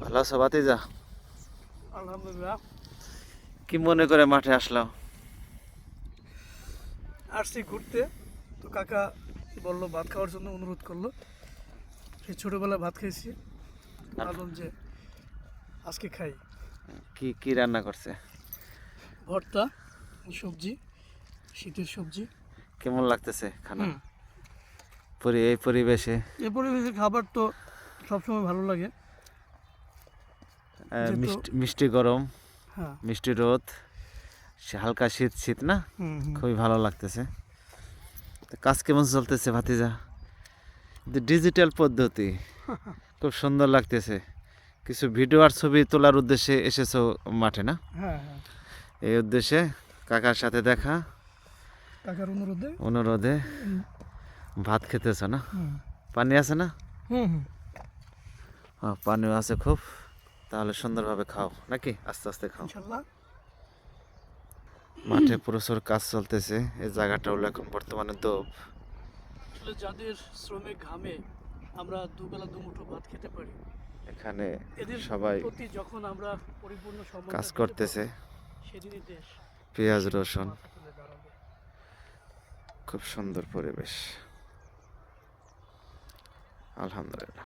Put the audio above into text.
ভালো আছো ভাতিজা? আলহামদুলিল্লাহ। কি মনে করে মাঠে আসলাম? আসছি ঘুরতে, তো কাকা বললো ভাত খাওয়ার জন্য, অনুরোধ করলো। সেই ছোটোবেলায় ভাত খেয়েছি, ভাবলাম যে আজকে খাই। কি কি রান্না করছে? ভর্তা, সবজি, শীতের সবজি। কেমন লাগতেছে খানা? হুম, এই পরিবেশে এ পরিবেশের খাবার তো সবসময় ভালো লাগে। যেহেতু মিষ্টি মিষ্টি গরম, হ্যাঁ, মিষ্টি রোদ, হালকা শীত শীত না, হুম হুম খুবই ভালো লাগতেছে। তো কাজ কেমন চলতেছে ভাতিজা? ডিজিটাল পদ্ধতি খুব সুন্দর লাগতেছে। কিছু ভিডিও আর ছবি তোলার উদ্দেশ্যে এসেছো মাঠে না? হ্যাঁ হ্যাঁ, এই উদ্দেশ্যে কাকার সাথে দেখা, কাকার অনুরোধে। অনুরোধে হুম ভাত খেতেছো না? হুম পানি আছে না? হুম, পানিও আছে খুব। তাহলে সুন্দরভাবে খাও নাকি? আস্তে আস্তে খাও। ইনশাল্লাহ। মাঠে প্রচুর কাজ চলতেছে। এই জায়গাটা হলো এখন বর্তমানে দোব। আসলে যাদের শ্রমিক ঘামে আমরা দুবেলা দুমুঠো ভাত খেতে পারি, এখানে এদের সবাই প্রতি যখন আমরা পরিপূর্ণ কাজ সম্মানটা দিতে পারবো, করতেছে। সেদিনই দেশ পেঁয়াজ বিশ্বের বুকে রসুন, মাথা তুলে দাঁড়াবে। খুব সুন্দর পরিবেশ। আলহামদুলিল্লাহ।